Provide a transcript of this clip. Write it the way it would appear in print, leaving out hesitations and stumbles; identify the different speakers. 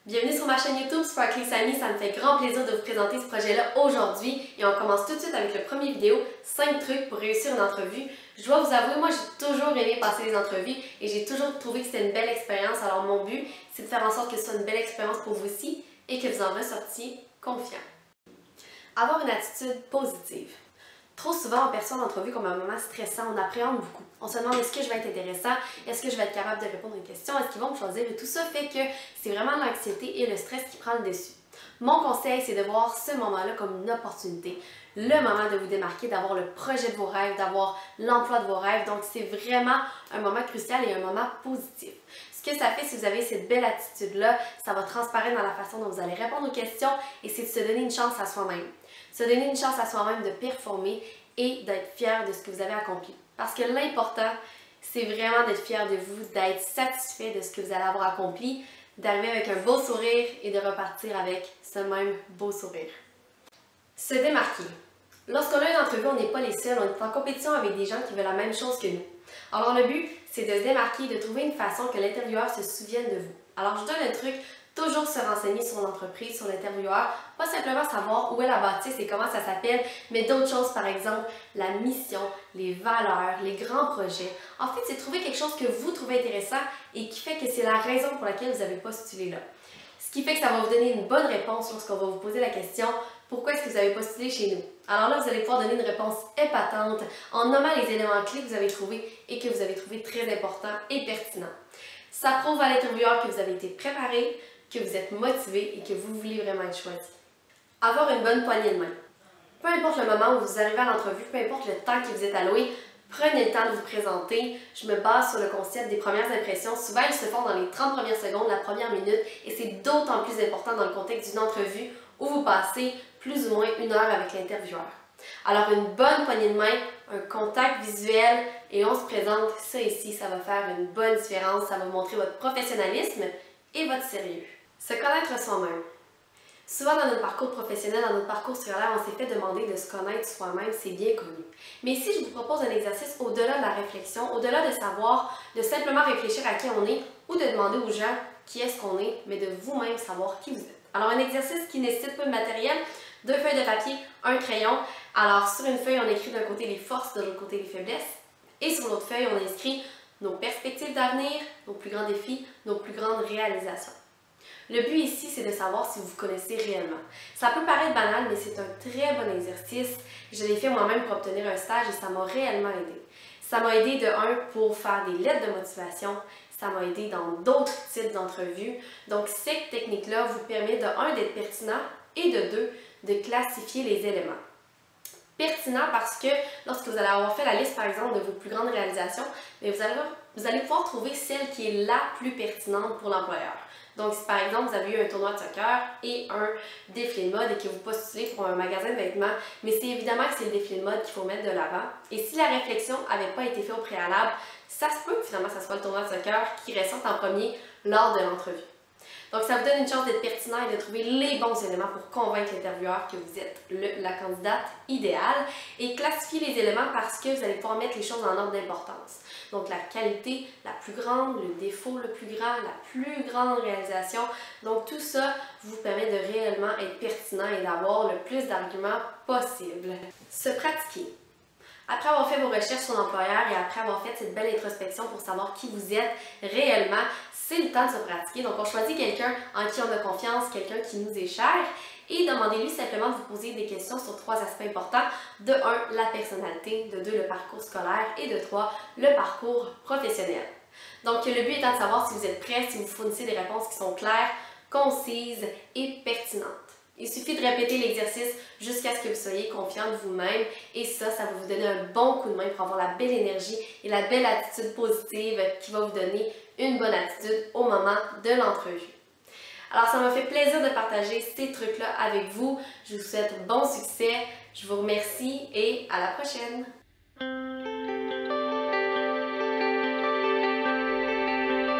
Speaker 1: Bienvenue sur ma chaîne YouTube Sparkly Sammy, ça me fait grand plaisir de vous présenter ce projet-là aujourd'hui et on commence tout de suite avec le premier vidéo, 5 trucs pour réussir une entrevue. Je dois vous avouer, moi j'ai toujours aimé passer les entrevues et j'ai toujours trouvé que c'était une belle expérience, alors mon but c'est de faire en sorte que ce soit une belle expérience pour vous aussi et que vous en ressortiez confiant. Avoir une attitude positive. Trop souvent, on perçoit l'entrevue comme un moment stressant, on appréhende beaucoup. On se demande est-ce que je vais être intéressant, est-ce que je vais être capable de répondre à une question, est-ce qu'ils vont me choisir et tout ça fait que c'est vraiment l'anxiété et le stress qui prend le dessus. Mon conseil, c'est de voir ce moment-là comme une opportunité, le moment de vous démarquer, d'avoir le projet de vos rêves, d'avoir l'emploi de vos rêves. Donc, c'est vraiment un moment crucial et un moment positif. Ce que ça fait, si vous avez cette belle attitude-là, ça va transparaître dans la façon dont vous allez répondre aux questions et c'est de se donner une chance à soi-même. Se donner une chance à soi-même de performer et d'être fier de ce que vous avez accompli. Parce que l'important, c'est vraiment d'être fier de vous, d'être satisfait de ce que vous allez avoir accompli, d'arriver avec un beau sourire et de repartir avec ce même beau sourire. Se démarquer. Lorsqu'on a une entrevue, on n'est pas les seuls, on est en compétition avec des gens qui veulent la même chose que nous. Alors le but, c'est de se démarquer, de trouver une façon que l'intervieweur se souvienne de vous. Alors je donne un truc, toujours se renseigner sur l'entreprise, sur l'intervieweur, pas simplement savoir où est la bâtisse et comment ça s'appelle, mais d'autres choses, par exemple la mission, les valeurs, les grands projets. En fait, c'est trouver quelque chose que vous trouvez intéressant et qui fait que c'est la raison pour laquelle vous avez postulé là. Ce qui fait que ça va vous donner une bonne réponse lorsqu'on va vous poser la question « Pourquoi est-ce que vous avez postulé chez nous? » Alors là, vous allez pouvoir donner une réponse épatante en nommant les éléments clés que vous avez trouvés et que vous avez trouvés très importants et pertinents. Ça prouve à l'intervieweur que vous avez été préparé, que vous êtes motivé et que vous voulez vraiment être choisi. Avoir une bonne poignée de main. Peu importe le moment où vous arrivez à l'entrevue, peu importe le temps qui vous est alloué, prenez le temps de vous présenter. Je me base sur le concept des premières impressions. Souvent, elles se font dans les 30 premières secondes, la première minute, et c'est d'autant plus important dans le contexte d'une entrevue où vous passez plus ou moins une heure avec l'intervieweur. Alors, une bonne poignée de main, un contact visuel, et on se présente, ça ici, ça va faire une bonne différence, ça va montrer votre professionnalisme et votre sérieux. Se connaître soi-même. Souvent dans notre parcours professionnel, dans notre parcours scolaire, on s'est fait demander de se connaître soi-même, c'est bien connu. Mais ici, je vous propose un exercice au-delà de la réflexion, au-delà de savoir, de simplement réfléchir à qui on est ou de demander aux gens qui est-ce qu'on est, mais de vous-même savoir qui vous êtes. Alors un exercice qui nécessite peu de matériel, 2 feuilles de papier, un crayon. Alors sur une feuille, on écrit d'un côté les forces, de l'autre côté les faiblesses. Et sur l'autre feuille, on inscrit nos perspectives d'avenir, nos plus grands défis, nos plus grandes réalisations. Le but ici, c'est de savoir si vous vous connaissez réellement. Ça peut paraître banal, mais c'est un très bon exercice. Je l'ai fait moi-même pour obtenir un stage et ça m'a réellement aidé. Ça m'a aidé de 1 pour faire des lettres de motivation, ça m'a aidé dans d'autres types d'entrevues. Donc cette technique-là vous permet de 1 d'être pertinent et de 2 de classifier les éléments. Pertinent parce que lorsque vous allez avoir fait la liste, par exemple, de vos plus grandes réalisations, vous allez pouvoir trouver celle qui est la plus pertinente pour l'employeur. Donc, si par exemple, vous avez eu un tournoi de soccer et un défilé de mode et que vous postulez pour un magasin de vêtements, mais c'est évidemment que c'est le défilé de mode qu'il faut mettre de l'avant. Et si la réflexion n'avait pas été faite au préalable, ça se peut que finalement, ça soit le tournoi de soccer qui ressorte en premier lors de l'entrevue. Donc, ça vous donne une chance d'être pertinent et de trouver les bons éléments pour convaincre l'intervieweur que vous êtes la candidate idéale et classifier les éléments parce que vous allez pouvoir mettre les choses en ordre d'importance. Donc, la qualité la plus grande, le défaut le plus grand, la plus grande réalisation. Donc, tout ça vous permet de réellement être pertinent et d'avoir le plus d'arguments possible. Se pratiquer. Après avoir fait vos recherches sur l'employeur et après avoir fait cette belle introspection pour savoir qui vous êtes réellement, c'est le temps de se pratiquer. Donc, on choisit quelqu'un en qui on a confiance, quelqu'un qui nous est cher et demandez-lui simplement de vous poser des questions sur 3 aspects importants. De 1, la personnalité, de 2, le parcours scolaire et de 3, le parcours professionnel. Donc, le but étant de savoir si vous êtes prêt, si vous fournissez des réponses qui sont claires, concises et pertinentes. Il suffit de répéter l'exercice jusqu'à ce que vous soyez confiant de vous-même et ça va vous donner un bon coup de main pour avoir la belle énergie et la belle attitude positive qui va vous donner une bonne attitude au moment de l'entrevue. Alors, ça m'a fait plaisir de partager ces trucs-là avec vous. Je vous souhaite bon succès, je vous remercie et à la prochaine!